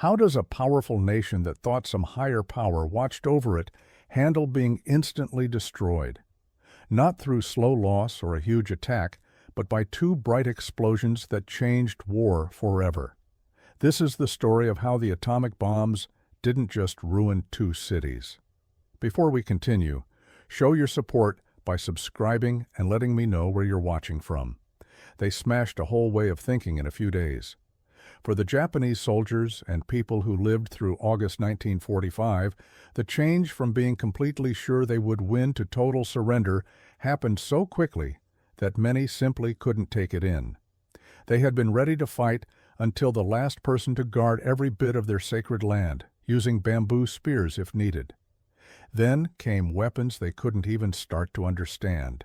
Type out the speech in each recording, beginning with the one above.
How does a powerful nation that thought some higher power watched over it handle being instantly destroyed? Not through slow loss or a huge attack, but by two bright explosions that changed war forever. This is the story of how the atomic bombs didn't just ruin two cities. Before we continue, show your support by subscribing and letting me know where you're watching from. They smashed a whole way of thinking in a few days. For the Japanese soldiers and people who lived through August 1945, the change from being completely sure they would win to total surrender happened so quickly that many simply couldn't take it in. They had been ready to fight until the last person to guard every bit of their sacred land, using bamboo spears if needed. Then came weapons they couldn't even start to understand.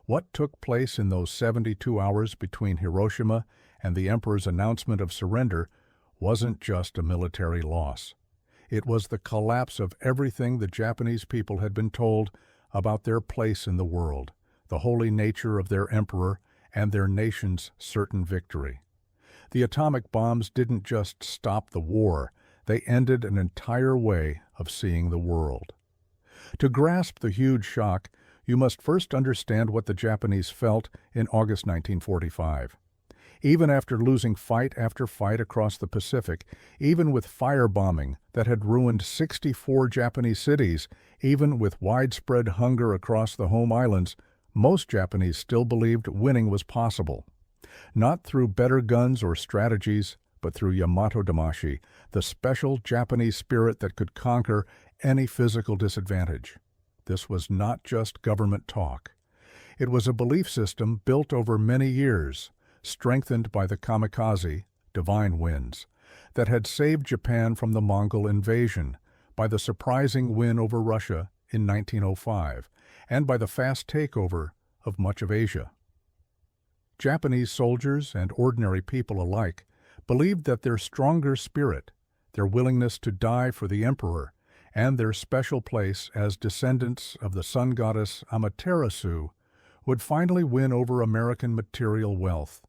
What took place in those 72 hours between Hiroshima and the Emperor's announcement of surrender wasn't just a military loss. It was the collapse of everything the Japanese people had been told about their place in the world, the holy nature of their emperor, and their nation's certain victory. The atomic bombs didn't just stop the war, they ended an entire way of seeing the world. To grasp the huge shock, you must first understand what the Japanese felt in August 1945. Even after losing fight after fight across the Pacific, even with firebombing that had ruined 64 Japanese cities, even with widespread hunger across the home islands, most Japanese still believed winning was possible. Not through better guns or strategies, but through Yamato Damashi, the special Japanese spirit that could conquer any physical disadvantage. This was not just government talk. It was a belief system built over many years, strengthened by the kamikaze, divine winds, that had saved Japan from the Mongol invasion, by the surprising win over Russia in 1905, and by the fast takeover of much of Asia. Japanese soldiers and ordinary people alike believed that their stronger spirit, their willingness to die for the emperor, and their special place as descendants of the sun goddess Amaterasu would finally win over American material wealth.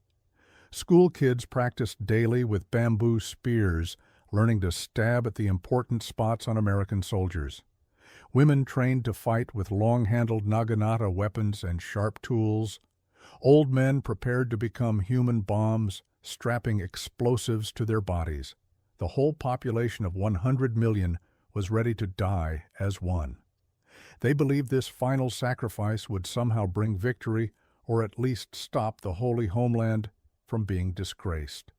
School kids practiced daily with bamboo spears, learning to stab at the important spots on American soldiers. Women trained to fight with long-handled naginata weapons and sharp tools. Old men prepared to become human bombs, strapping explosives to their bodies. The whole population of 100 million was ready to die as one. They believed this final sacrifice would somehow bring victory or at least stop the holy homeland from being disgraced.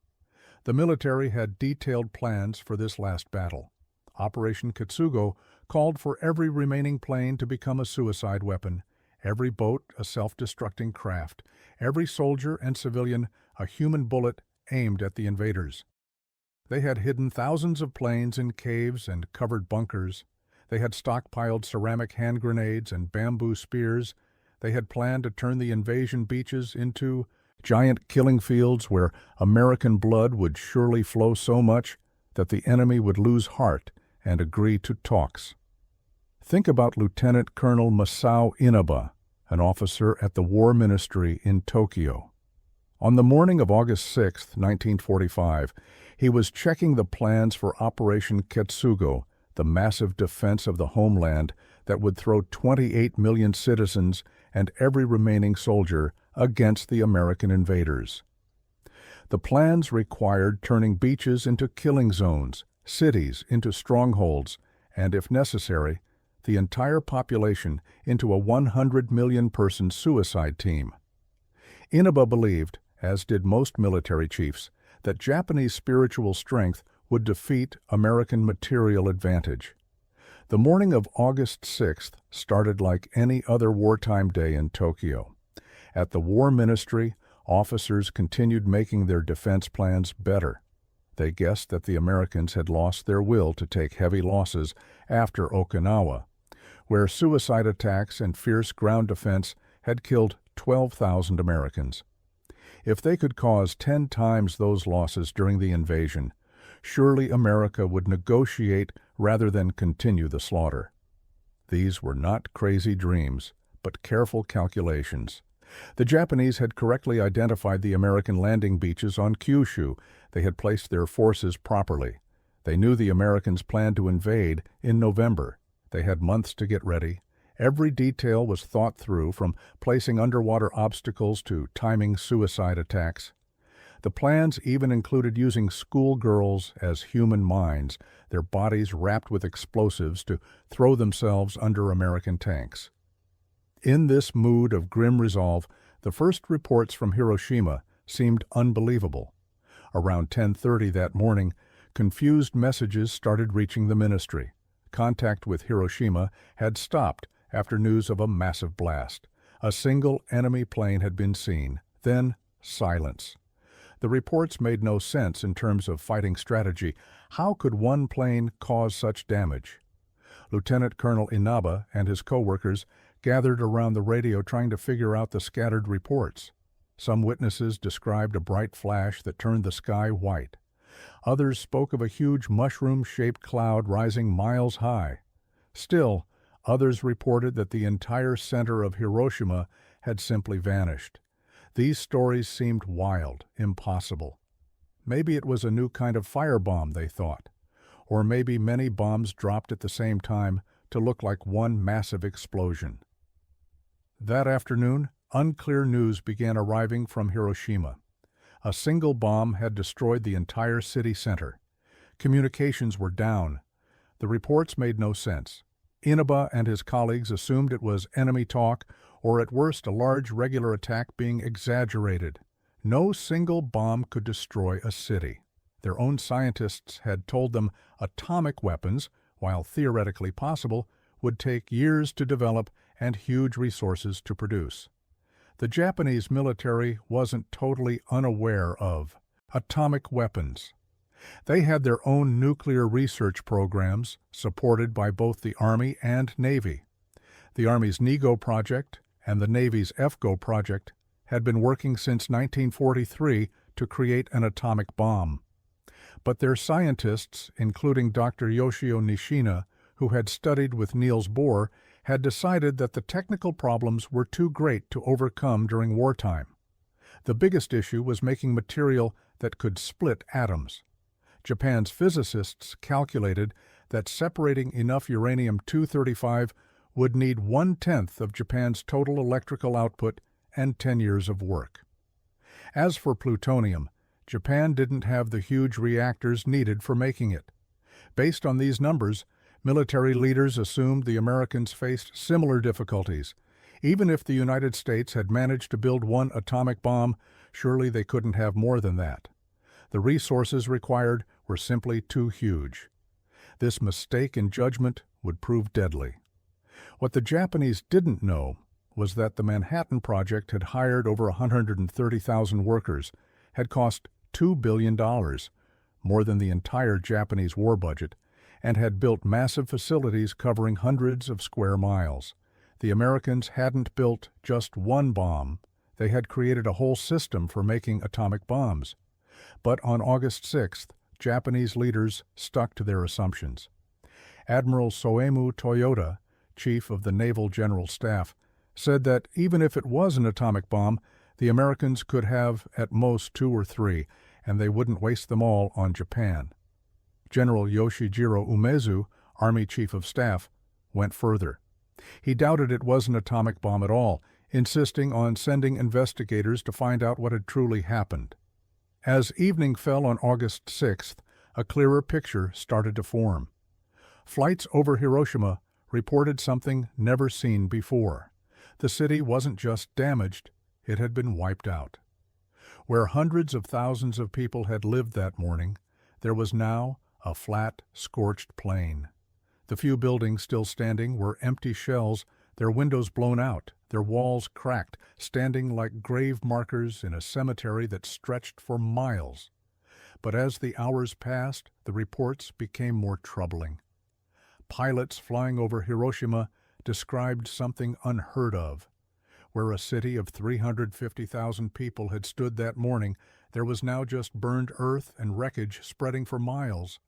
The military had detailed plans for this last battle. Operation Kitsugo called for every remaining plane to become a suicide weapon, every boat a self-destructing craft, every soldier and civilian a human bullet aimed at the invaders. They had hidden thousands of planes in caves and covered bunkers. They had stockpiled ceramic hand grenades and bamboo spears. They had planned to turn the invasion beaches into giant killing fields where American blood would surely flow so much that the enemy would lose heart and agree to talks. Think about Lieutenant Colonel Masao Inaba, an officer at the War Ministry in Tokyo. On the morning of August 6, 1945, he was checking the plans for Operation Kitsugo, the massive defense of the homeland that would throw 28 million citizens and every remaining soldier against the American invaders. The plans required turning beaches into killing zones, cities into strongholds, and, if necessary, the entire population into a 100 million-person suicide team. Inaba believed, as did most military chiefs, that Japanese spiritual strength would defeat American material advantage. The morning of August 6th started like any other wartime day in Tokyo. At the War Ministry, officers continued making their defense plans better. They guessed that the Americans had lost their will to take heavy losses after Okinawa, where suicide attacks and fierce ground defense had killed 12,000 Americans. If they could cause 10 times those losses during the invasion, surely America would negotiate rather than continue the slaughter. These were not crazy dreams, but careful calculations. The Japanese had correctly identified the American landing beaches on Kyushu. They had placed their forces properly. They knew the Americans planned to invade in November. They had months to get ready. Every detail was thought through, from placing underwater obstacles to timing suicide attacks. The plans even included using schoolgirls as human mines, their bodies wrapped with explosives to throw themselves under American tanks. In this mood of grim resolve, the first reports from Hiroshima seemed unbelievable. Around 10:30 that morning, confused messages started reaching the ministry. Contact with Hiroshima had stopped after news of a massive blast. A single enemy plane had been seen. Then, silence. The reports made no sense in terms of fighting strategy. How could one plane cause such damage? Lieutenant Colonel Inaba and his co-workers gathered around the radio trying to figure out the scattered reports. Some witnesses described a bright flash that turned the sky white. Others spoke of a huge mushroom-shaped cloud rising miles high. Still, others reported that the entire center of Hiroshima had simply vanished. These stories seemed wild, impossible. Maybe it was a new kind of firebomb, they thought. Or maybe many bombs dropped at the same time to look like one massive explosion. That afternoon, unclear news began arriving from Hiroshima. A single bomb had destroyed the entire city center. Communications were down. The reports made no sense. Inaba and his colleagues assumed it was enemy talk, or at worst a large regular attack being exaggerated. No single bomb could destroy a city. Their own scientists had told them atomic weapons, while theoretically possible, would take years to develop and huge resources to produce. The Japanese military wasn't totally unaware of atomic weapons. They had their own nuclear research programs, supported by both the Army and Navy. The Army's NEGO project and the Navy's FGO project had been working since 1943 to create an atomic bomb. But their scientists, including Dr. Yoshio Nishina, who had studied with Niels Bohr, had decided that the technical problems were too great to overcome during wartime. The biggest issue was making material that could split atoms. Japan's physicists calculated that separating enough uranium-235 would need 1/10 of Japan's total electrical output and 10 years of work. As for plutonium, Japan didn't have the huge reactors needed for making it. Based on these numbers, military leaders assumed the Americans faced similar difficulties. Even if the United States had managed to build one atomic bomb, surely they couldn't have more than that. The resources required were simply too huge. This mistake in judgment would prove deadly. What the Japanese didn't know was that the Manhattan Project had hired over 130,000 workers, had cost $2 billion, more than the entire Japanese war budget, and had built massive facilities covering hundreds of square miles. The Americans hadn't built just one bomb. They had created a whole system for making atomic bombs. But on August 6th, Japanese leaders stuck to their assumptions. Admiral Soemu Toyota, chief of the Naval General Staff, said that even if it was an atomic bomb, the Americans could have at most 2 or 3, and they wouldn't waste them all on Japan. General Yoshijiro Umezu, Army Chief of Staff, went further. He doubted it was an atomic bomb at all, insisting on sending investigators to find out what had truly happened. As evening fell on August 6th, a clearer picture started to form. Flights over Hiroshima reported something never seen before. The city wasn't just damaged, it had been wiped out. Where hundreds of thousands of people had lived that morning, there was now a flat, scorched plain. The few buildings still standing were empty shells, their windows blown out, their walls cracked, standing like grave markers in a cemetery that stretched for miles. But as the hours passed, the reports became more troubling. Pilots flying over Hiroshima described something unheard of. Where a city of 350,000 people had stood that morning, there was now just burned earth and wreckage spreading for miles.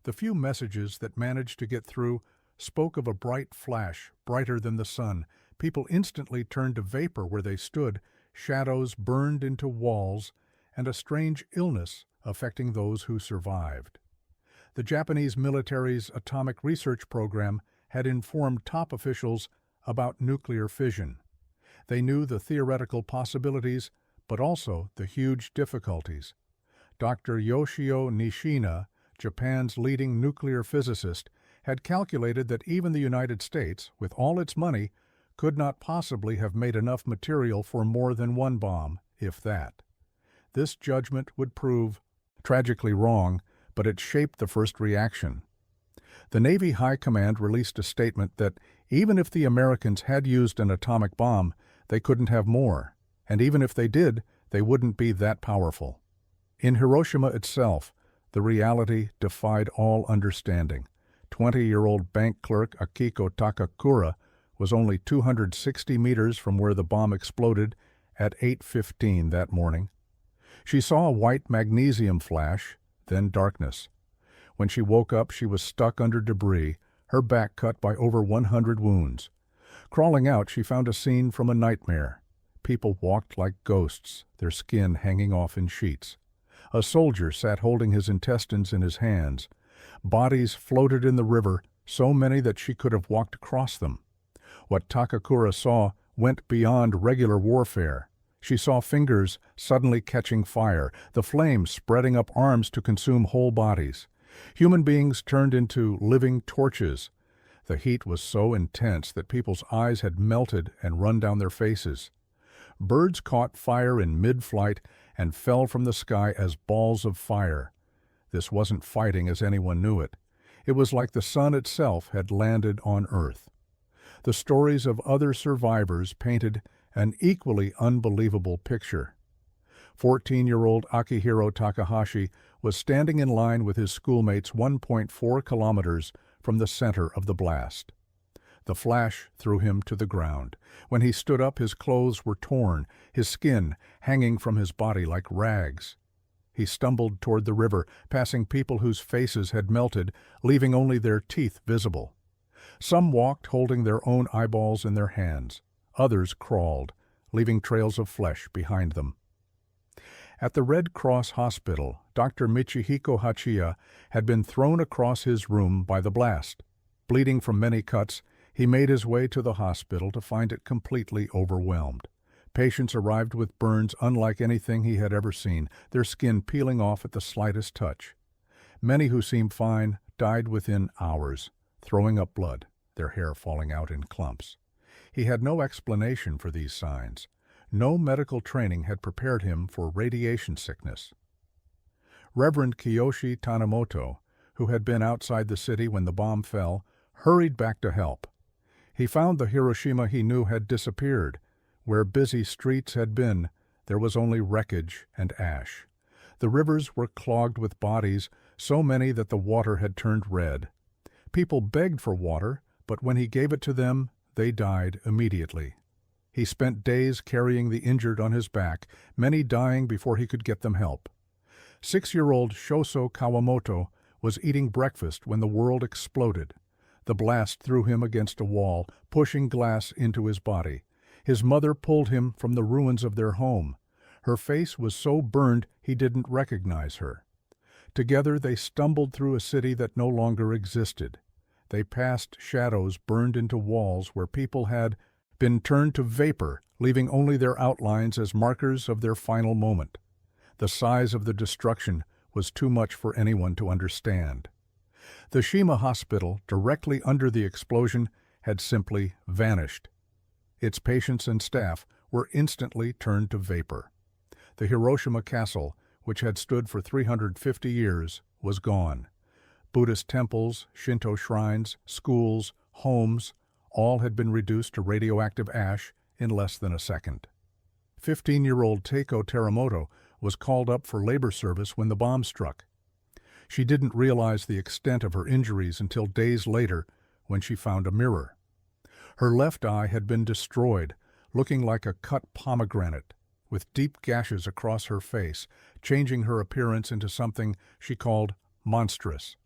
The few messages that managed to get through spoke of a bright flash, brighter than the sun. People instantly turned to vapor where they stood, shadows burned into walls, and a strange illness affecting those who survived. The Japanese military's atomic research program had informed top officials about nuclear fission. They knew the theoretical possibilities, but also the huge difficulties. Dr. Yoshio Nishina, Japan's leading nuclear physicist, had calculated that even the United States, with all its money, could not possibly have made enough material for more than one bomb, if that. This judgment would prove tragically wrong, but it shaped the first reaction. The Navy High Command released a statement that even if the Americans had used an atomic bomb, they couldn't have more, and even if they did, they wouldn't be that powerful. In Hiroshima itself, the reality defied all understanding. 20-year-old bank clerk Akiko Takakura was only 260 meters from where the bomb exploded at 8:15 that morning. She saw a white magnesium flash, then darkness. When she woke up, she was stuck under debris, her back cut by over 100 wounds. Crawling out, she found a scene from a nightmare. People walked like ghosts, their skin hanging off in sheets. A soldier sat holding his intestines in his hands. Bodies floated in the river, so many that she could have walked across them. What Takakura saw went beyond regular warfare. She saw fingers suddenly catching fire, the flames spreading up arms to consume whole bodies. Human beings turned into living torches. The heat was so intense that people's eyes had melted and run down their faces. Birds caught fire in mid-flight and fell from the sky as balls of fire. This wasn't fighting as anyone knew it. It was like the sun itself had landed on Earth. The stories of other survivors painted an equally unbelievable picture. 14-year-old Akihiro Takahashi was standing in line with his schoolmates 1.4 kilometers from the center of the blast. The flash threw him to the ground. When he stood up, his clothes were torn, his skin hanging from his body like rags. He stumbled toward the river, passing people whose faces had melted, leaving only their teeth visible. Some walked holding their own eyeballs in their hands. Others crawled, leaving trails of flesh behind them. At the Red Cross Hospital, Dr. Michihiko Hachiya had been thrown across his room by the blast. Bleeding from many cuts, he made his way to the hospital to find it completely overwhelmed. Patients arrived with burns unlike anything he had ever seen, their skin peeling off at the slightest touch. Many who seemed fine died within hours, throwing up blood, their hair falling out in clumps. He had no explanation for these signs. No medical training had prepared him for radiation sickness. Reverend Kiyoshi Tanimoto, who had been outside the city when the bomb fell, hurried back to help. He found the Hiroshima he knew had disappeared. Where busy streets had been, there was only wreckage and ash. The rivers were clogged with bodies, so many that the water had turned red. People begged for water, but when he gave it to them, they died immediately. He spent days carrying the injured on his back, many dying before he could get them help. 6-year-old Shoso Kawamoto was eating breakfast when the world exploded. The blast threw him against a wall, pushing glass into his body. His mother pulled him from the ruins of their home. Her face was so burned he didn't recognize her. Together they stumbled through a city that no longer existed. They passed shadows burned into walls where people had been turned to vapor, leaving only their outlines as markers of their final moment. The size of the destruction was too much for anyone to understand. The Shima Hospital, directly under the explosion, had simply vanished. Its patients and staff were instantly turned to vapor. The Hiroshima Castle, which had stood for 350 years, was gone. Buddhist temples, Shinto shrines, schools, homes, all had been reduced to radioactive ash in less than a second. 15-year-old Teiko Teramoto was called up for labor service when the bomb struck. She didn't realize the extent of her injuries until days later when she found a mirror. Her left eye had been destroyed, looking like a cut pomegranate, with deep gashes across her face, changing her appearance into something she called monstrous.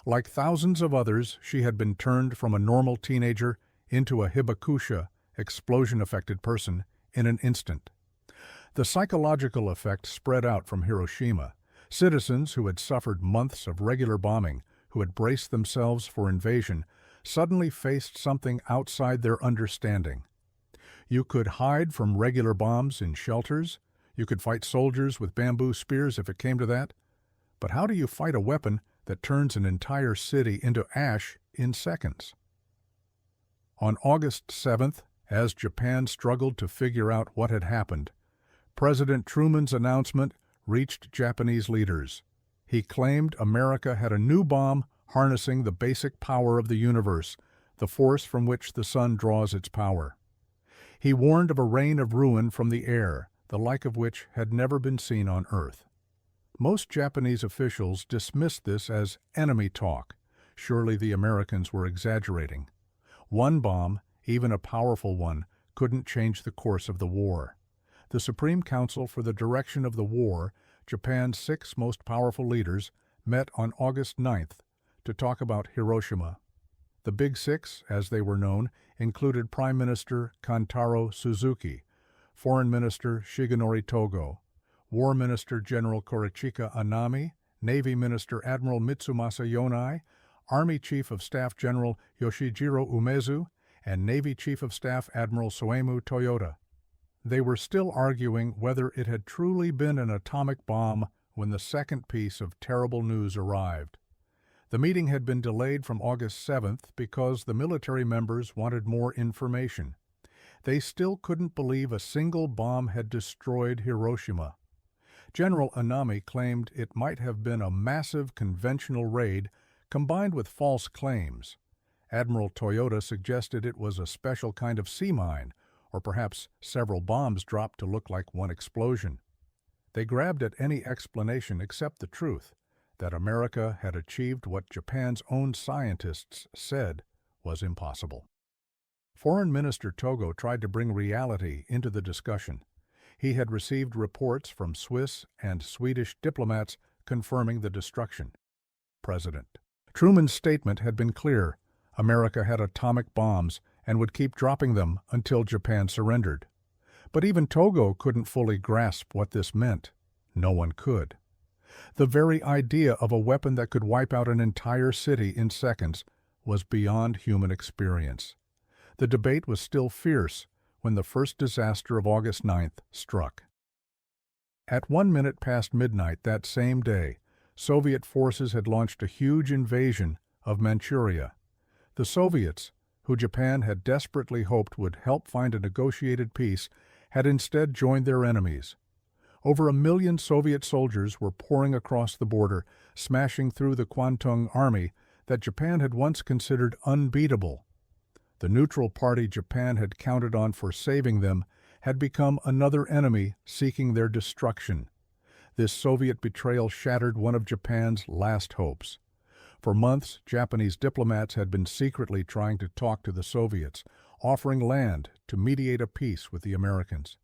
Like thousands of others, she had been turned from a normal teenager into a hibakusha, explosion-affected person, in an instant. The psychological effect spread out from Hiroshima. Citizens who had suffered months of regular bombing, who had braced themselves for invasion, suddenly faced something outside their understanding. You could hide from regular bombs in shelters. You could fight soldiers with bamboo spears if it came to that. But how do you fight a weapon that turns an entire city into ash in seconds? On August 7th, as Japan struggled to figure out what had happened, President Truman's announcement reached Japanese leaders. He claimed America had a new bomb harnessing the basic power of the universe, the force from which the sun draws its power. He warned of a rain of ruin from the air, the like of which had never been seen on Earth. Most Japanese officials dismissed this as enemy talk. Surely the Americans were exaggerating. One bomb, even a powerful one, couldn't change the course of the war. The Supreme Council for the Direction of the War, Japan's 6 most powerful leaders, met on August 9th to talk about Hiroshima. The Big Six, as they were known, included Prime Minister Kantaro Suzuki, Foreign Minister Shigenori Togo, War Minister General Korichika Anami, Navy Minister Admiral Mitsumasa Yonai, Army Chief of Staff General Yoshijiro Umezu, and Navy Chief of Staff Admiral Soemu Toyota. They were still arguing whether it had truly been an atomic bomb when the second piece of terrible news arrived. The meeting had been delayed from August 7th because the military members wanted more information. They still couldn't believe a single bomb had destroyed Hiroshima. General Anami claimed it might have been a massive conventional raid combined with false claims. Admiral Toyota suggested it was a special kind of sea mine, or perhaps several bombs dropped to look like one explosion. They grabbed at any explanation except the truth, that America had achieved what Japan's own scientists said was impossible. Foreign Minister Togo tried to bring reality into the discussion. He had received reports from Swiss and Swedish diplomats confirming the destruction. President Truman's statement had been clear. America had atomic bombs and would keep dropping them until Japan surrendered. But even Togo couldn't fully grasp what this meant. No one could. The very idea of a weapon that could wipe out an entire city in seconds was beyond human experience. The debate was still fierce when the first disaster of August 9th struck. At 1 minute past midnight that same day, Soviet forces had launched a huge invasion of Manchuria. The Soviets, who Japan had desperately hoped would help find a negotiated peace, had instead joined their enemies. Over 1 million Soviet soldiers were pouring across the border, smashing through the Kwantung Army that Japan had once considered unbeatable. The neutral party Japan had counted on for saving them had become another enemy seeking their destruction. This Soviet betrayal shattered one of Japan's last hopes. For months, Japanese diplomats had been secretly trying to talk to the Soviets, offering land to mediate a peace with the Americans.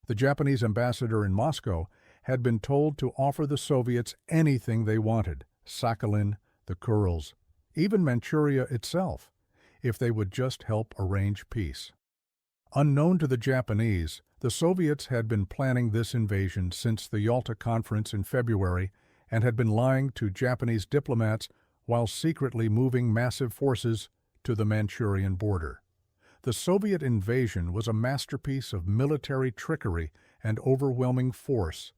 The Japanese ambassador in Moscow had been told to offer the Soviets anything they wanted, Sakhalin, the Kurils, even Manchuria itself, if they would just help arrange peace. Unknown to the Japanese, the Soviets had been planning this invasion since the Yalta Conference in February and had been lying to Japanese diplomats while secretly moving massive forces to the Manchurian border. The Soviet invasion was a masterpiece of military trickery and overwhelming force.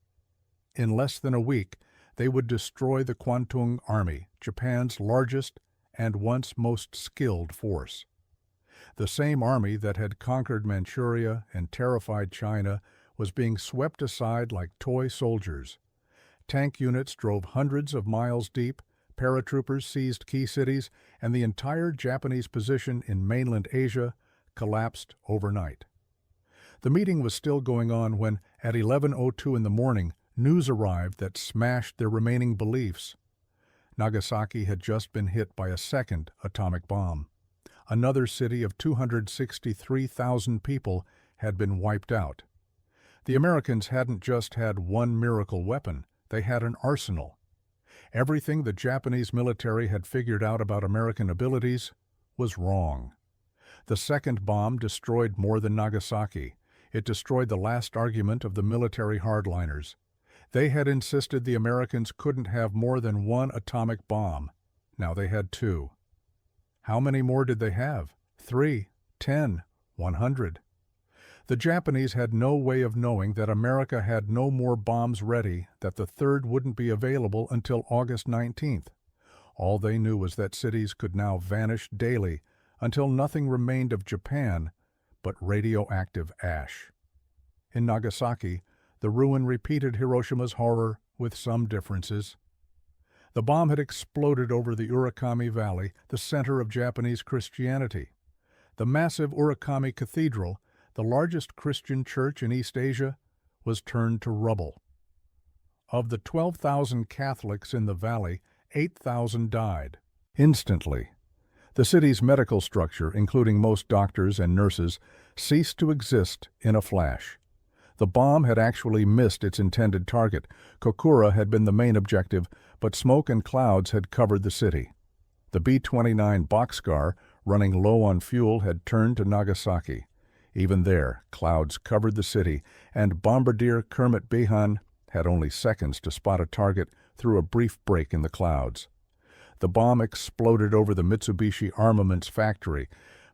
In less than a week, they would destroy the Kwantung Army, Japan's largest and once most skilled force. The same army that had conquered Manchuria and terrified China was being swept aside like toy soldiers. Tank units drove hundreds of miles deep, paratroopers seized key cities, and the entire Japanese position in mainland Asia collapsed overnight. The meeting was still going on when, at 11:02 in the morning, news arrived that smashed their remaining beliefs. Nagasaki had just been hit by a second atomic bomb. Another city of 263,000 people had been wiped out. The Americans hadn't just had one miracle weapon, they had an arsenal. Everything the Japanese military had figured out about American abilities was wrong. The second bomb destroyed more than Nagasaki. It destroyed the last argument of the military hardliners. They had insisted the Americans couldn't have more than one atomic bomb. Now they had two. How many more did they have? 3, 10, 100? The Japanese had no way of knowing that America had no more bombs ready, that the third wouldn't be available until August 19th. All they knew was that cities could now vanish daily until nothing remained of Japan but radioactive ash. In Nagasaki, the ruin repeated Hiroshima's horror with some differences. The bomb had exploded over the Urakami Valley, the center of Japanese Christianity. The massive Urakami Cathedral, the largest Christian church in East Asia, was turned to rubble. Of the 12,000 Catholics in the valley, 8,000 died. Instantly, the city's medical structure, including most doctors and nurses, ceased to exist in a flash. The bomb had actually missed its intended target. Kokura had been the main objective, but smoke and clouds had covered the city. The B-29 Boxcar, running low on fuel, had turned to Nagasaki. Even there, clouds covered the city, and Bombardier Kermit Behan had only seconds to spot a target through a brief break in the clouds. The bomb exploded over the Mitsubishi Armaments factory,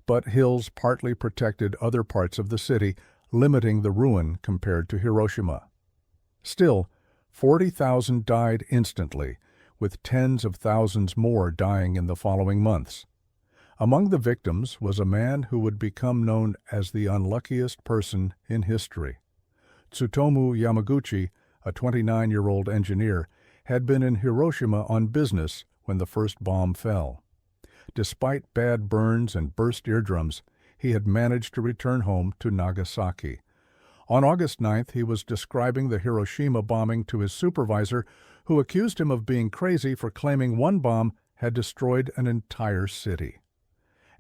but hills partly protected other parts of the city, limiting the ruin compared to Hiroshima. Still, 40,000 died instantly, with tens of thousands more dying in the following months. Among the victims was a man who would become known as the unluckiest person in history. Tsutomu Yamaguchi, a 29-year-old engineer, had been in Hiroshima on business when the first bomb fell. Despite bad burns and burst eardrums, he had managed to return home to Nagasaki. On August 9th, he was describing the Hiroshima bombing to his supervisor, who accused him of being crazy for claiming one bomb had destroyed an entire city.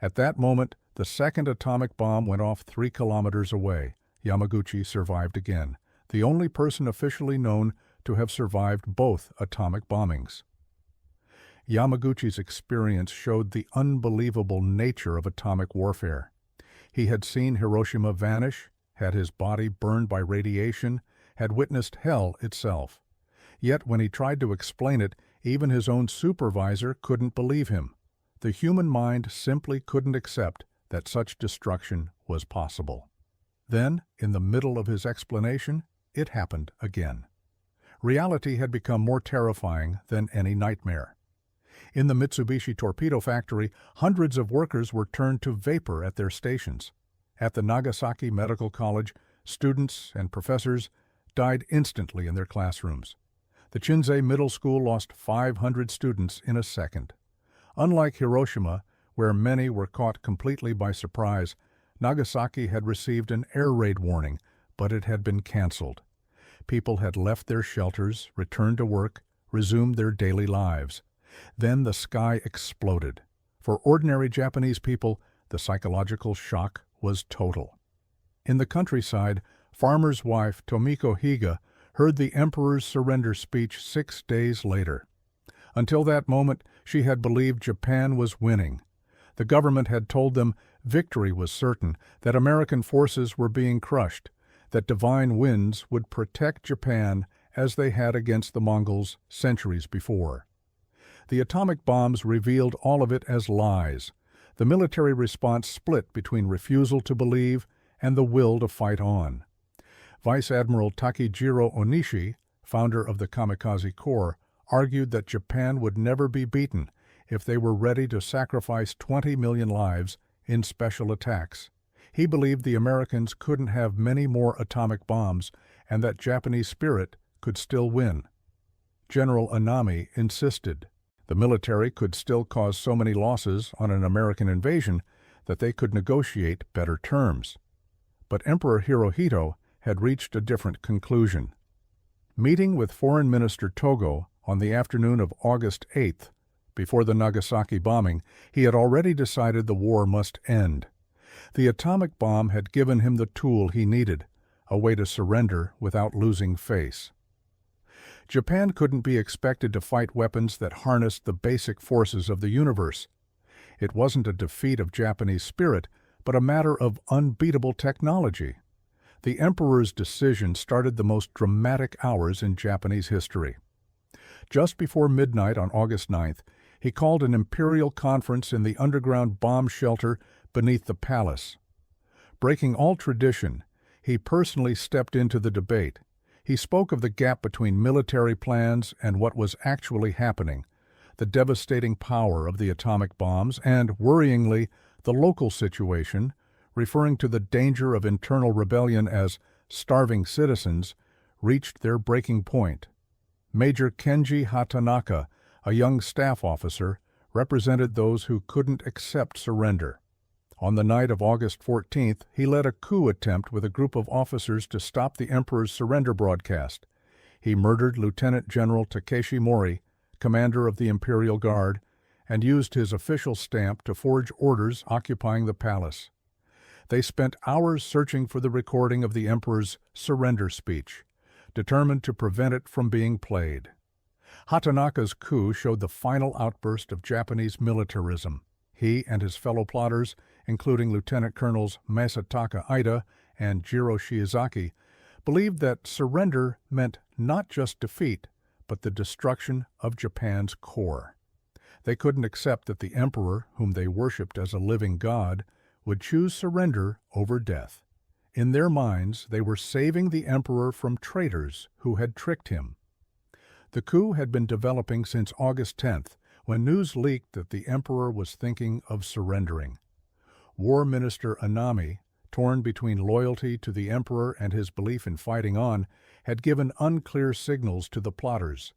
At that moment, the second atomic bomb went off 3 kilometers away. Yamaguchi survived again, the only person officially known to have survived both atomic bombings. Yamaguchi's experience showed the unbelievable nature of atomic warfare. He had seen Hiroshima vanish, had his body burned by radiation, had witnessed hell itself. Yet when he tried to explain it, even his own supervisor couldn't believe him. The human mind simply couldn't accept that such destruction was possible. Then, in the middle of his explanation, it happened again. Reality had become more terrifying than any nightmare. In the Mitsubishi torpedo factory, hundreds of workers were turned to vapor at their stations. At the Nagasaki Medical College, students and professors died instantly in their classrooms. The Chinsei Middle School lost 500 students in a second. Unlike Hiroshima, where many were caught completely by surprise, Nagasaki had received an air raid warning, but it had been canceled. People had left their shelters, returned to work, resumed their daily lives. Then the sky exploded. For ordinary Japanese people, the psychological shock was total. In the countryside, farmer's wife Tomiko Higa heard the emperor's surrender speech 6 days later. Until that moment, she had believed Japan was winning. The government had told them victory was certain, that American forces were being crushed, that divine winds would protect Japan as they had against the Mongols centuries before. The atomic bombs revealed all of it as lies. The military response split between refusal to believe and the will to fight on. Vice Admiral Takejiro Onishi, founder of the Kamikaze Corps, argued that Japan would never be beaten if they were ready to sacrifice 20 million lives in special attacks. He believed the Americans couldn't have many more atomic bombs and that Japanese spirit could still win. General Anami insisted. The military could still cause so many losses on an American invasion that they could negotiate better terms. But Emperor Hirohito had reached a different conclusion. Meeting with Foreign Minister Togo on the afternoon of August 8th, before the Nagasaki bombing, he had already decided the war must end. The atomic bomb had given him the tool he needed, a way to surrender without losing face. Japan couldn't be expected to fight weapons that harnessed the basic forces of the universe. It wasn't a defeat of Japanese spirit, but a matter of unbeatable technology. The emperor's decision started the most dramatic hours in Japanese history. Just before midnight on August 9th, he called an imperial conference in the underground bomb shelter beneath the palace. Breaking all tradition, he personally stepped into the debate. He spoke of the gap between military plans and what was actually happening, the devastating power of the atomic bombs, and, worryingly, the local situation, referring to the danger of internal rebellion as starving citizens, reached their breaking point. Major Kenji Hatanaka, a young staff officer, represented those who couldn't accept surrender. On the night of August 14th, he led a coup attempt with a group of officers to stop the emperor's surrender broadcast. He murdered Lieutenant General Takeshi Mori, commander of the Imperial Guard, and used his official stamp to forge orders occupying the palace. They spent hours searching for the recording of the emperor's surrender speech, determined to prevent it from being played. Hatanaka's coup showed the final outburst of Japanese militarism. He and his fellow plotters, including Lieutenant Colonels Masataka Ida and Jiro Shiozaki, believed that surrender meant not just defeat, but the destruction of Japan's core. They couldn't accept that the emperor, whom they worshipped as a living god, would choose surrender over death. In their minds, they were saving the emperor from traitors who had tricked him. The coup had been developing since August 10th, when news leaked that the emperor was thinking of surrendering. War Minister Anami, torn between loyalty to the emperor and his belief in fighting on, had given unclear signals to the plotters.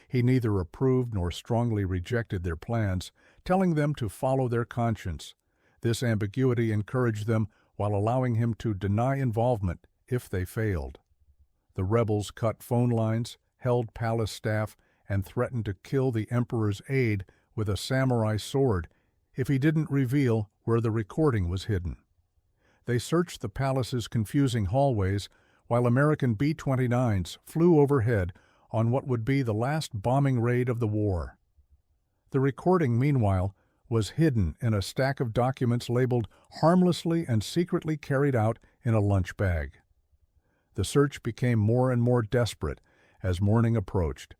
He neither approved nor strongly rejected their plans, telling them to follow their conscience. This ambiguity encouraged them while allowing him to deny involvement if they failed. The rebels cut phone lines, held palace staff, and threatened to kill the emperor's aide with a samurai sword if he didn't reveal where the recording was hidden. They searched the palace's confusing hallways while American B-29s flew overhead on what would be the last bombing raid of the war. The recording, meanwhile, was hidden in a stack of documents labeled harmlessly and secretly carried out in a lunch bag. The search became more and more desperate as morning approached.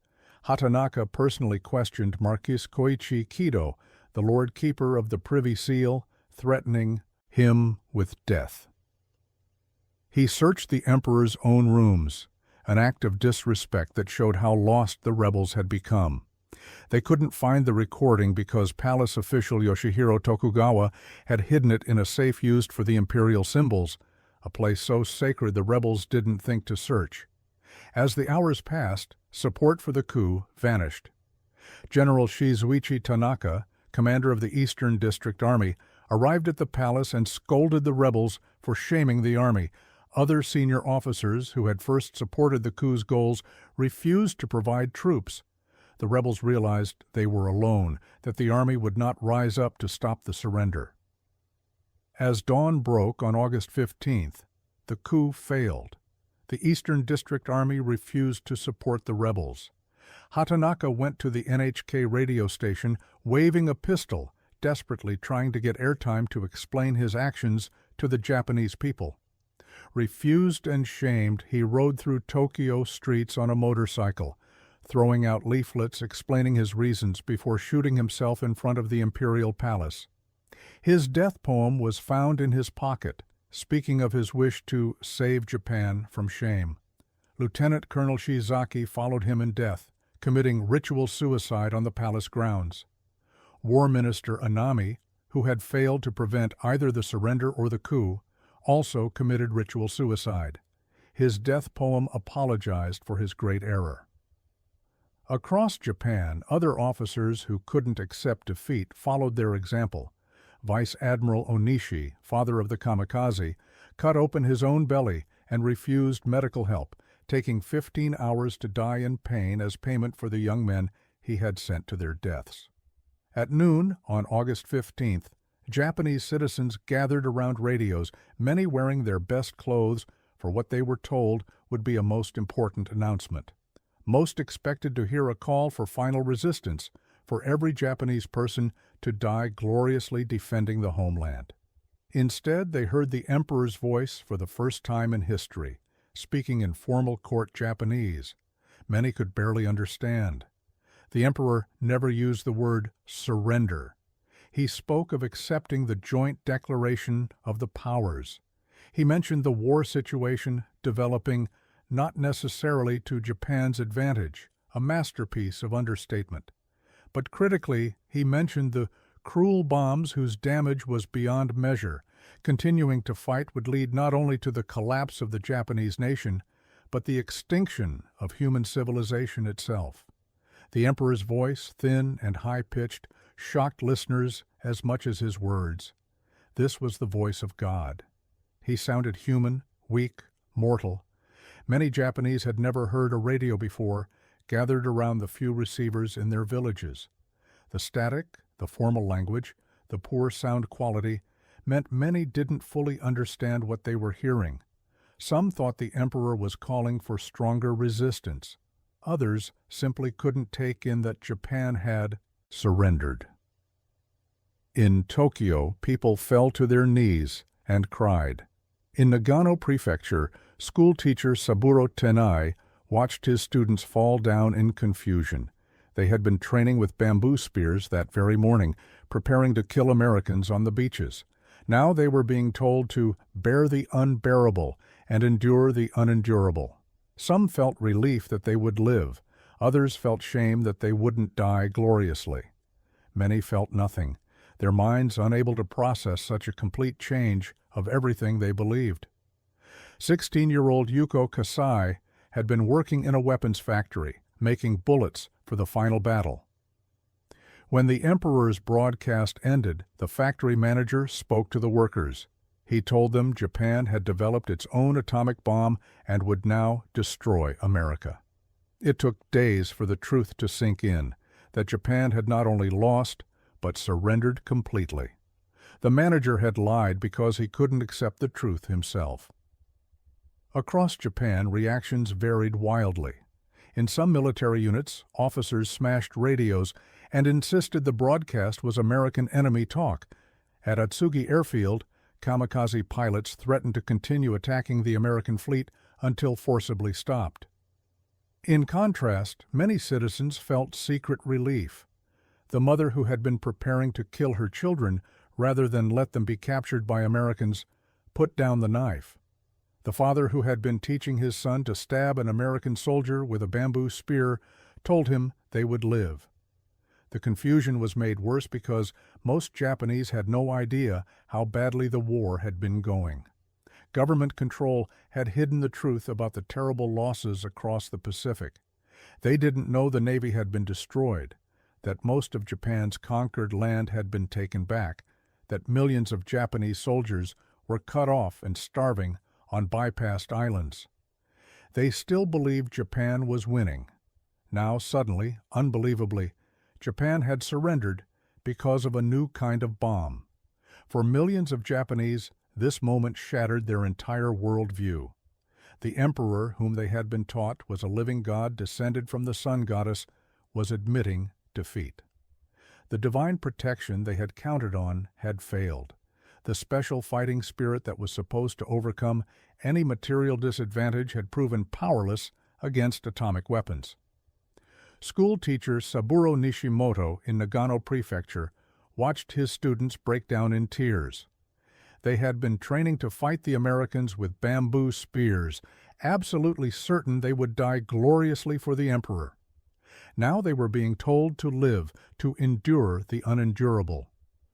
Hatanaka personally questioned Marquis Koichi Kido, the Lord Keeper of the Privy Seal, threatening him with death. He searched the emperor's own rooms, an act of disrespect that showed how lost the rebels had become. They couldn't find the recording because palace official Yoshihiro Tokugawa had hidden it in a safe used for the imperial symbols, a place so sacred the rebels didn't think to search. As the hours passed, support for the coup vanished. General Shizuichi Tanaka, commander of the Eastern District Army, arrived at the palace and scolded the rebels for shaming the army. Other senior officers who had first supported the coup's goals refused to provide troops. The rebels realized they were alone, that the army would not rise up to stop the surrender. As dawn broke on August 15th, the coup failed. The Eastern District Army refused to support the rebels. Hatanaka went to the NHK radio station waving a pistol, desperately trying to get airtime to explain his actions to the Japanese people. Refused and shamed, he rode through Tokyo streets on a motorcycle, throwing out leaflets explaining his reasons before shooting himself in front of the imperial palace. His death poem was found in his pocket, speaking of his wish to save Japan from shame. Lieutenant Colonel Shiozaki followed him in death, committing ritual suicide on the palace grounds. War Minister Anami, who had failed to prevent either the surrender or the coup, also committed ritual suicide. His death poem apologized for his great error. Across Japan, other officers who couldn't accept defeat followed their example. Vice Admiral Onishi, father of the kamikaze, cut open his own belly and refused medical help, taking 15 hours to die in pain as payment for the young men he had sent to their deaths. At noon on August 15th, Japanese citizens gathered around radios, many wearing their best clothes for what they were told would be a most important announcement. Most expected to hear a call for final resistance, for every Japanese person to die gloriously defending the homeland. Instead, they heard the emperor's voice for the first time in history, speaking in formal court Japanese. Many could barely understand. The emperor never used the word surrender. He spoke of accepting the joint declaration of the powers. He mentioned the war situation developing not necessarily to Japan's advantage, a masterpiece of understatement. But critically, he mentioned the cruel bombs whose damage was beyond measure. Continuing to fight would lead not only to the collapse of the Japanese nation, but the extinction of human civilization itself. The emperor's voice, thin and high-pitched, shocked listeners as much as his words. This was the voice of God. He sounded human, weak, mortal. Many Japanese had never heard a radio before, gathered around the few receivers in their villages. The static, the formal language, the poor sound quality meant many didn't fully understand what they were hearing. Some thought the emperor was calling for stronger resistance. Others simply couldn't take in that Japan had surrendered. In Tokyo, people fell to their knees and cried. In Nagano Prefecture, school teacher Saburo Tenai watched his students fall down in confusion. They had been training with bamboo spears that very morning, preparing to kill Americans on the beaches. Now they were being told to bear the unbearable and endure the unendurable. Some felt relief that they would live. Others felt shame that they wouldn't die gloriously. Many felt nothing, their minds unable to process such a complete change of everything they believed. 16-year-old Yuko Kasai had been working in a weapons factory, making bullets for the final battle. When the emperor's broadcast ended, the factory manager spoke to the workers. He told them Japan had developed its own atomic bomb and would now destroy America. It took days for the truth to sink in, that Japan had not only lost, but surrendered completely. The manager had lied because he couldn't accept the truth himself. Across Japan, reactions varied wildly. In some military units, officers smashed radios and insisted the broadcast was American enemy talk. At Atsugi Airfield, kamikaze pilots threatened to continue attacking the American fleet until forcibly stopped. In contrast, many citizens felt secret relief. The mother who had been preparing to kill her children rather than let them be captured by Americans put down the knife. The father who had been teaching his son to stab an American soldier with a bamboo spear told him they would live. The confusion was made worse because most Japanese had no idea how badly the war had been going. Government control had hidden the truth about the terrible losses across the Pacific. They didn't know the Navy had been destroyed, that most of Japan's conquered land had been taken back, that millions of Japanese soldiers were cut off and starving on bypassed islands. They still believed Japan was winning. Now, suddenly, unbelievably, Japan had surrendered because of a new kind of bomb. For millions of Japanese, this moment shattered their entire worldview. The emperor, whom they had been taught was a living god descended from the sun goddess, was admitting defeat. The divine protection they had counted on had failed. The special fighting spirit that was supposed to overcome any material disadvantage had proven powerless against atomic weapons. School teacher Saburo Nishimoto in Nagano Prefecture watched his students break down in tears. They had been training to fight the Americans with bamboo spears, absolutely certain they would die gloriously for the emperor. Now they were being told to live, to endure the unendurable.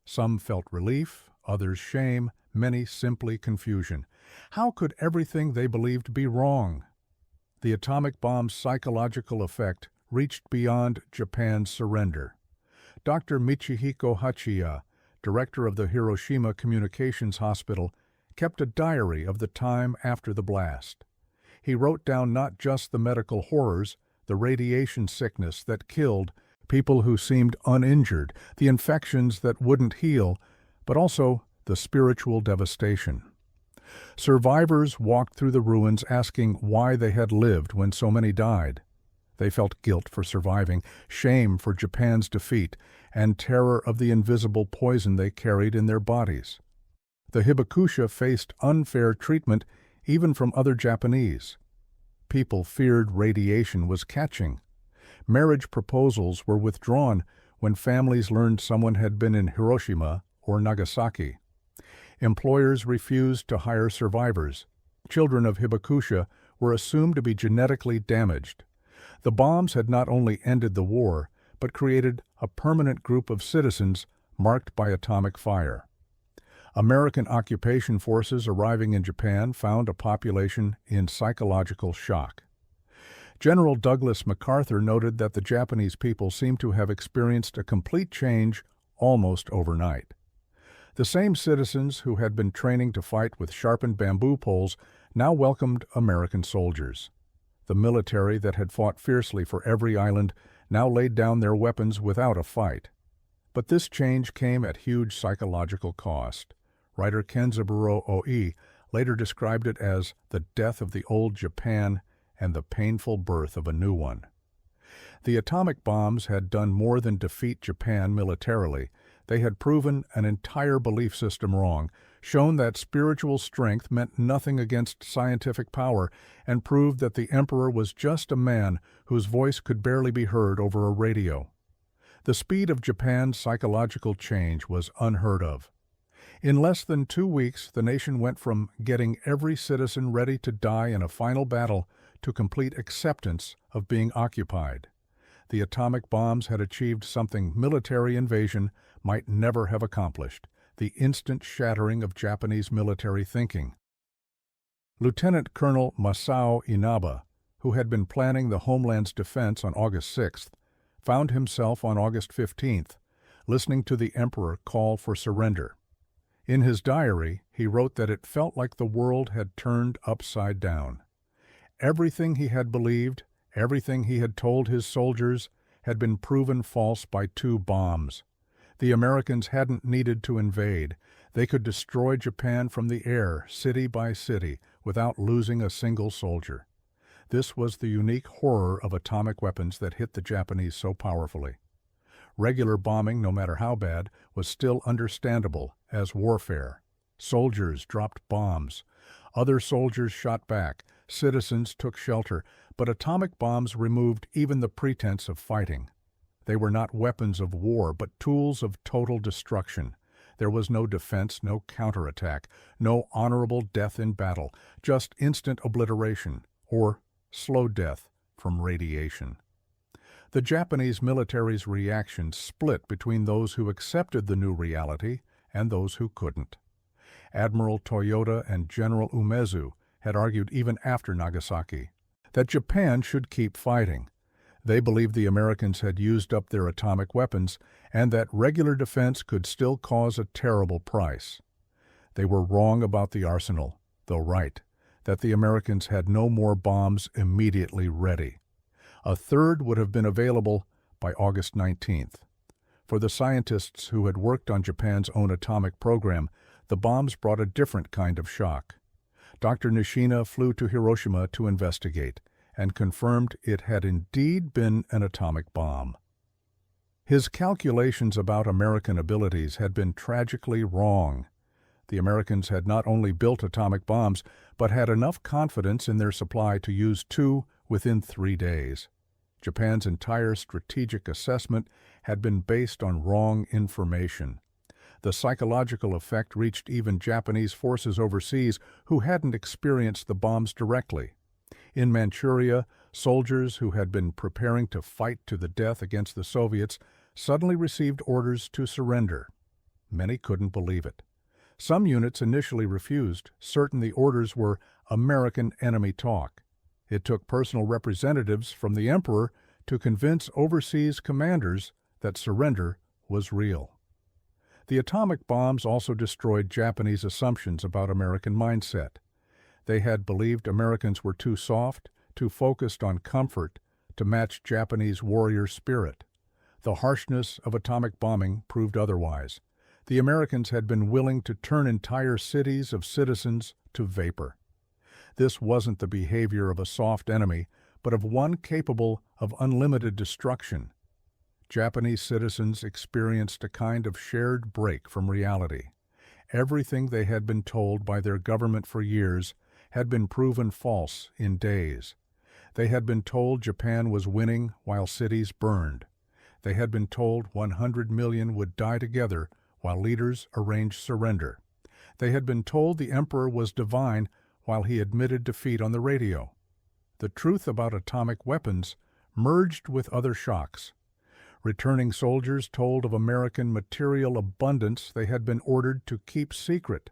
Some felt relief, others shame, many simply confusion. How could everything they believed be wrong? The atomic bomb's psychological effect reached beyond Japan's surrender. Dr. Michihiko Hachiya, director of the Hiroshima Communications Hospital, kept a diary of the time after the blast. He wrote down not just the medical horrors, the radiation sickness that killed, people who seemed uninjured, the infections that wouldn't heal, but also the spiritual devastation. Survivors walked through the ruins asking why they had lived when so many died. They felt guilt for surviving, shame for Japan's defeat, and terror of the invisible poison they carried in their bodies. The hibakusha faced unfair treatment even from other Japanese. People feared radiation was catching. Marriage proposals were withdrawn when families learned someone had been in Hiroshima or Nagasaki. Employers refused to hire survivors. Children of hibakusha were assumed to be genetically damaged. The bombs had not only ended the war, but created a permanent group of citizens marked by atomic fire. American occupation forces arriving in Japan found a population in psychological shock. General Douglas MacArthur noted that the Japanese people seemed to have experienced a complete change almost overnight. The same citizens who had been training to fight with sharpened bamboo poles now welcomed American soldiers. The military that had fought fiercely for every island now laid down their weapons without a fight. But this change came at huge psychological cost. Writer Kenzaburo Oi later described it as the death of the old Japan and the painful birth of a new one. The atomic bombs had done more than defeat Japan militarily. They had proven an entire belief system wrong, shown that spiritual strength meant nothing against scientific power, and proved that the emperor was just a man whose voice could barely be heard over a radio. The speed of Japan's psychological change was unheard of. In less than 2 weeks, the nation went from getting every citizen ready to die in a final battle to complete acceptance of being occupied. The atomic bombs had achieved something military invasion might never have accomplished: the instant shattering of Japanese military thinking. Lieutenant Colonel Masao Inaba, who had been planning the homeland's defense on August 6th, found himself on August 15th, listening to the emperor call for surrender. In his diary, he wrote that it felt like the world had turned upside down. Everything he had believed, everything he had told his soldiers, had been proven false by 2 bombs. The Americans hadn't needed to invade. They could destroy Japan from the air, city by city, without losing a single soldier. This was the unique horror of atomic weapons that hit the Japanese so powerfully. Regular bombing, no matter how bad, was still understandable as warfare. Soldiers dropped bombs. Other soldiers shot back. Citizens took shelter. But atomic bombs removed even the pretense of fighting. They were not weapons of war, but tools of total destruction. There was no defense, no counterattack, no honorable death in battle, just instant obliteration, or slow death from radiation. The Japanese military's reaction split between those who accepted the new reality and those who couldn't. Admiral Toyota and General Umezu had argued even after Nagasaki that Japan should keep fighting. They believed the Americans had used up their atomic weapons and that regular defense could still cause a terrible price. They were wrong about the arsenal, though right, that the Americans had no more bombs immediately ready. A third would have been available by August 19th. For the scientists who had worked on Japan's own atomic program, the bombs brought a different kind of shock. Dr. Nishina flew to Hiroshima to investigate and confirmed it had indeed been an atomic bomb. His calculations about American abilities had been tragically wrong. The Americans had not only built atomic bombs, but had enough confidence in their supply to use 2 within 3 days. Japan's entire strategic assessment had been based on wrong information. The psychological effect reached even Japanese forces overseas who hadn't experienced the bombs directly. In Manchuria, soldiers who had been preparing to fight to the death against the Soviets suddenly received orders to surrender. Many couldn't believe it. Some units initially refused, certain the orders were American enemy talk. It took personal representatives from the emperor to convince overseas commanders that surrender was real. The atomic bombs also destroyed Japanese assumptions about American mindset. They had believed Americans were too soft, too focused on comfort to match Japanese warrior spirit. The harshness of atomic bombing proved otherwise. The Americans had been willing to turn entire cities of citizens to vapor. This wasn't the behavior of a soft enemy, but of one capable of unlimited destruction. Japanese citizens experienced a kind of shared break from reality. Everything they had been told by their government for years had been proven false in days. They had been told Japan was winning while cities burned. They had been told 100 million would die together while leaders arranged surrender. They had been told the emperor was divine while he admitted defeat on the radio. The truth about atomic weapons merged with other shocks. Returning soldiers told of American material abundance they had been ordered to keep secret.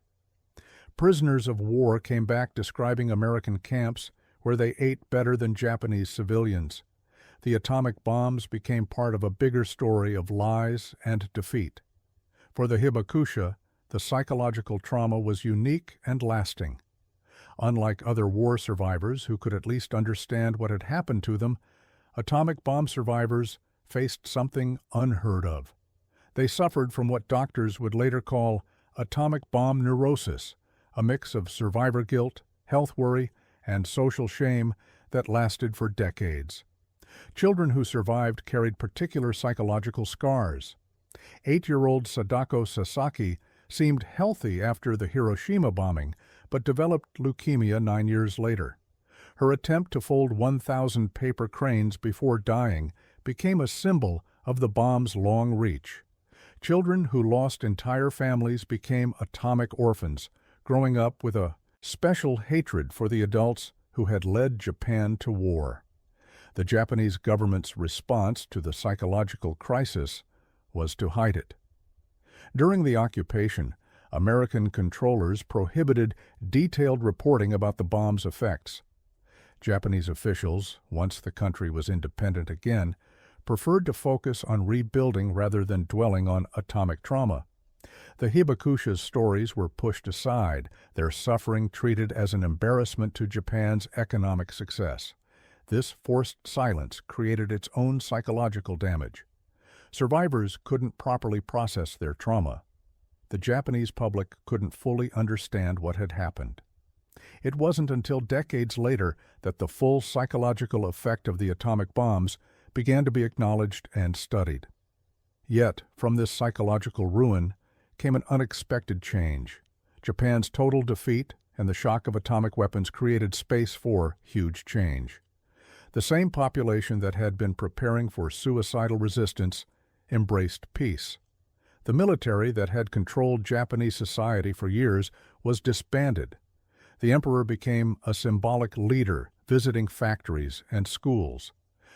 Prisoners of war came back describing American camps where they ate better than Japanese civilians. The atomic bombs became part of a bigger story of lies and defeat. For the Hibakusha, the psychological trauma was unique and lasting. Unlike other war survivors who could at least understand what had happened to them, atomic bomb survivors faced something unheard of. They suffered from what doctors would later call atomic bomb neurosis, a mix of survivor guilt, health worry, and social shame that lasted for decades. Children who survived carried particular psychological scars. 8-year-old Sadako Sasaki seemed healthy after the Hiroshima bombing, but developed leukemia 9 years later. Her attempt to fold 1,000 paper cranes before dying became a symbol of the bomb's long reach. Children who lost entire families became atomic orphans, growing up with a special hatred for the adults who had led Japan to war. The Japanese government's response to the psychological crisis was to hide it. During the occupation, American controllers prohibited detailed reporting about the bomb's effects. Japanese officials, once the country was independent again, preferred to focus on rebuilding rather than dwelling on atomic trauma. The Hibakusha's stories were pushed aside, their suffering treated as an embarrassment to Japan's economic success. This forced silence created its own psychological damage. Survivors couldn't properly process their trauma. The Japanese public couldn't fully understand what had happened. It wasn't until decades later that the full psychological effect of the atomic bombs began to be acknowledged and studied. Yet, from this psychological ruin came an unexpected change. Japan's total defeat and the shock of atomic weapons created space for huge change. The same population that had been preparing for suicidal resistance embraced peace. The military that had controlled Japanese society for years was disbanded. The emperor became a symbolic leader, visiting factories and schools.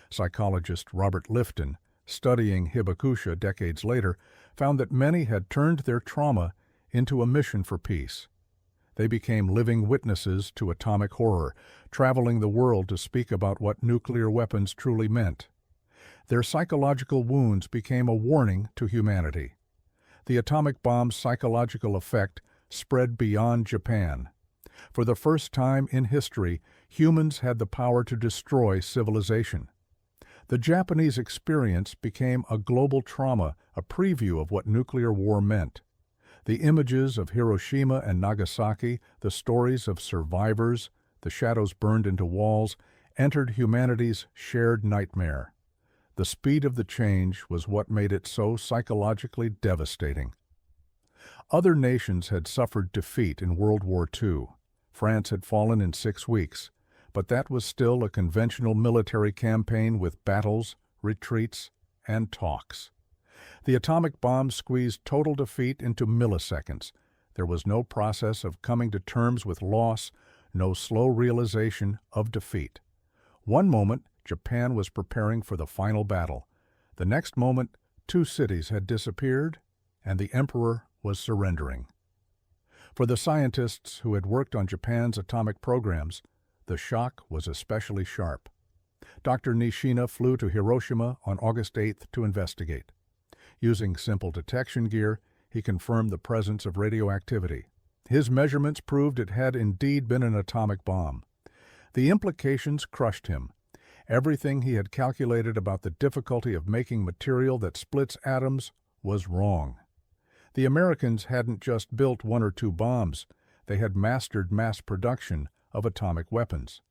Psychologist Robert Lifton, studying Hibakusha decades later, found that many had turned their trauma into a mission for peace. They became living witnesses to atomic horror, traveling the world to speak about what nuclear weapons truly meant. Their psychological wounds became a warning to humanity. The atomic bomb's psychological effect spread beyond Japan. For the first time in history, humans had the power to destroy civilization. The Japanese experience became a global trauma, a preview of what nuclear war meant. The images of Hiroshima and Nagasaki, the stories of survivors, the shadows burned into walls, entered humanity's shared nightmare. The speed of the change was what made it so psychologically devastating. Other nations had suffered defeat in World War II. France had fallen in 6 weeks, but that was still a conventional military campaign with battles, retreats, and talks. The atomic bomb squeezed total defeat into milliseconds. There was no process of coming to terms with loss, no slow realization of defeat. One moment, Japan was preparing for the final battle. The next moment, 2 cities had disappeared, and the emperor was surrendering. For the scientists who had worked on Japan's atomic programs, the shock was especially sharp. Dr. Nishina flew to Hiroshima on August 8th to investigate. Using simple detection gear, he confirmed the presence of radioactivity. His measurements proved it had indeed been an atomic bomb. The implications crushed him. Everything he had calculated about the difficulty of making material that splits atoms was wrong. The Americans hadn't just built 1 or 2 bombs, they had mastered mass production of atomic weapons.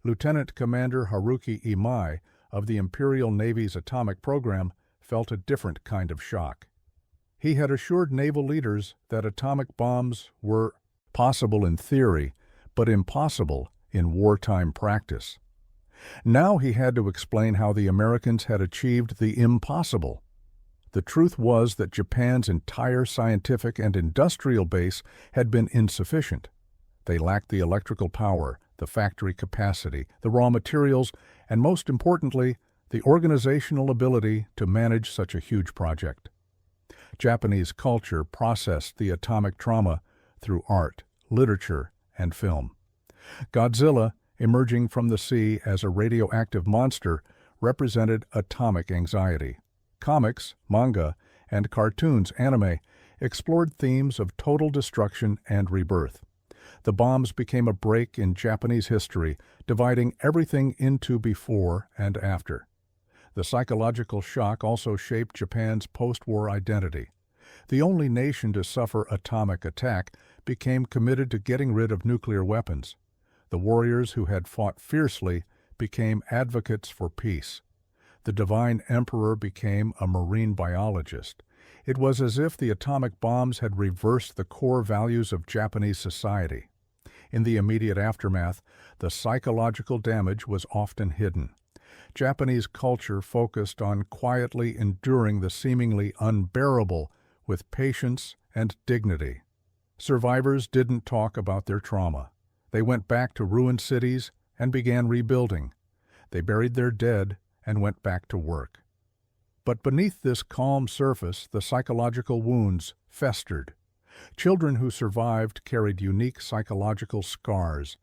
Lieutenant Commander Haruki Imai of the Imperial Navy's atomic program felt a different kind of shock. He had assured naval leaders that atomic bombs were possible in theory, but impossible in wartime practice. Now he had to explain how the Americans had achieved the impossible. The truth was that Japan's entire scientific and industrial base had been insufficient. They lacked the electrical power, the factory capacity, the raw materials, and most importantly, the organizational ability to manage such a huge project. Japanese culture processed the atomic trauma through art, literature, and film. Godzilla, emerging from the sea as a radioactive monster, represented atomic anxiety. Comics, manga, and cartoons, anime, explored themes of total destruction and rebirth. The bombs became a break in Japanese history, dividing everything into before and after. The psychological shock also shaped Japan's post-war identity. The only nation to suffer atomic attack became committed to getting rid of nuclear weapons. The warriors who had fought fiercely became advocates for peace. The divine emperor became a marine biologist. It was as if the atomic bombs had reversed the core values of Japanese society. In the immediate aftermath, the psychological damage was often hidden. Japanese culture focused on quietly enduring the seemingly unbearable with patience and dignity. Survivors didn't talk about their trauma. They went back to ruined cities and began rebuilding. They buried their dead and went back to work. But beneath this calm surface, the psychological wounds festered. Children who survived carried unique psychological scars.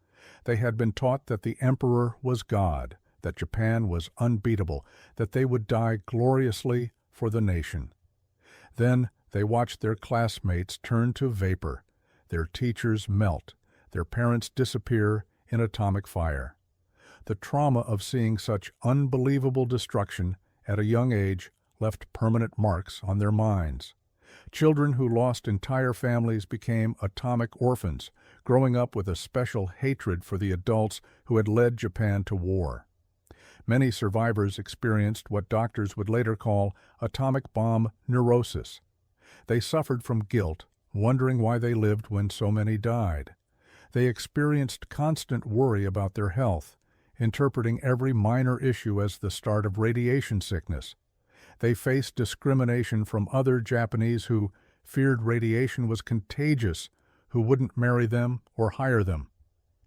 They had been taught that the emperor was God, that Japan was unbeatable, that they would die gloriously for the nation. Then they watched their classmates turn to vapor, their teachers melt, their parents disappear in atomic fire. The trauma of seeing such unbelievable destruction at a young age left permanent marks on their minds. Children who lost entire families became atomic orphans, growing up with a special hatred for the adults who had led Japan to war. Many survivors experienced what doctors would later call atomic bomb neurosis. They suffered from guilt, wondering why they lived when so many died. They experienced constant worry about their health, interpreting every minor issue as the start of radiation sickness. They faced discrimination from other Japanese who feared radiation was contagious, who wouldn't marry them or hire them.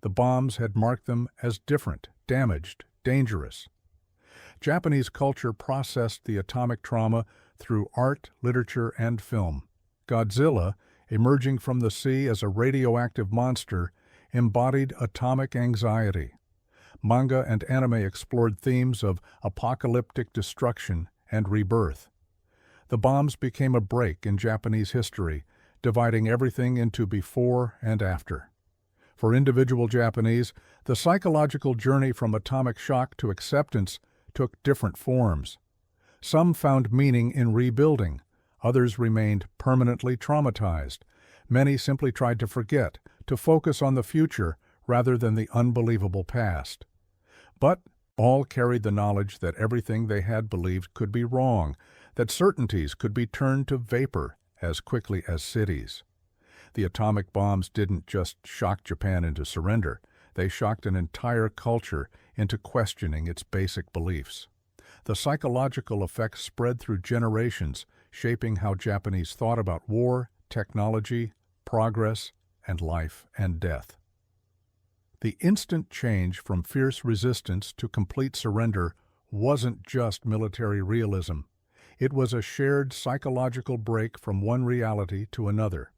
The bombs had marked them as different, damaged, dangerous. Japanese culture processed the atomic trauma through art, literature, and film. Godzilla, emerging from the sea as a radioactive monster, embodied atomic anxiety. Manga and anime explored themes of apocalyptic destruction and rebirth. The bombs became a break in Japanese history, dividing everything into before and after. For individual Japanese, the psychological journey from atomic shock to acceptance took different forms. Some found meaning in rebuilding, others remained permanently traumatized. Many simply tried to forget, to focus on the future rather than the unbelievable past. But all carried the knowledge that everything they had believed could be wrong, that certainties could be turned to vapor as quickly as cities. The atomic bombs didn't just shock Japan into surrender, they shocked an entire culture into questioning its basic beliefs. The psychological effects spread through generations, shaping how Japanese thought about war, technology, progress, and life and death. The instant change from fierce resistance to complete surrender wasn't just military realism. It was a shared psychological break from one reality to another.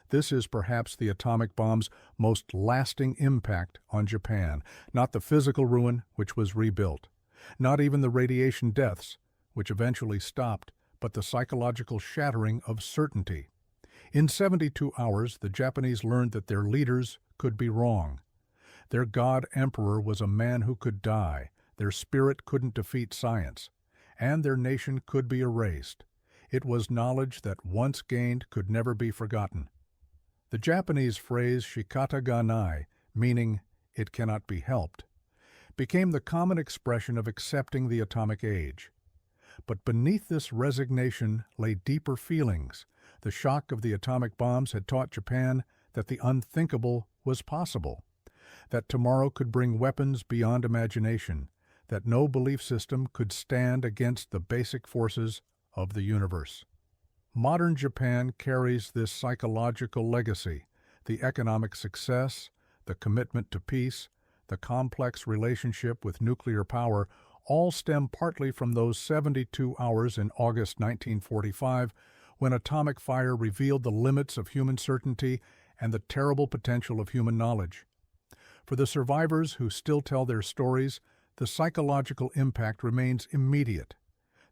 This is perhaps the atomic bomb's most lasting impact on Japan, not the physical ruin, which was rebuilt, not even the radiation deaths, which eventually stopped, but the psychological shattering of certainty. In 72 hours, the Japanese learned that their leaders could be wrong. Their god emperor was a man who could die, their spirit couldn't defeat science, and their nation could be erased. It was knowledge that once gained could never be forgotten. The Japanese phrase shikata ga nai, meaning "it cannot be helped," became the common expression of accepting the atomic age. But beneath this resignation lay deeper feelings, The shock of the atomic bombs had taught Japan that the unthinkable was possible, that tomorrow could bring weapons beyond imagination, that no belief system could stand against the basic forces of the universe. Modern Japan carries this psychological legacy: the economic success, the commitment to peace, the complex relationship with nuclear power, all stem partly from those 72 hours in August 1945 when atomic fire revealed the limits of human certainty and the terrible potential of human knowledge. For the survivors who still tell their stories, the psychological impact remains immediate.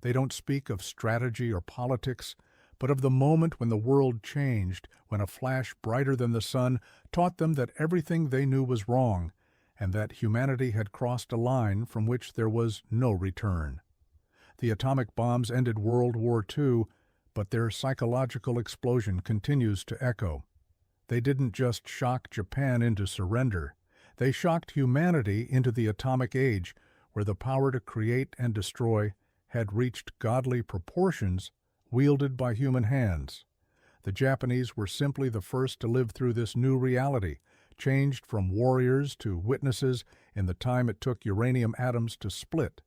They don't speak of strategy or politics, but of the moment when the world changed, when a flash brighter than the sun taught them that everything they knew was wrong, and that humanity had crossed a line from which there was no return. The atomic bombs ended World War II, but their psychological explosion continues to echo. They didn't just shock Japan into surrender. They shocked humanity into the atomic age, where the power to create and destroy had reached godly proportions wielded by human hands. The Japanese were simply the first to live through this new reality, changed from warriors to witnesses in the time it took uranium atoms to split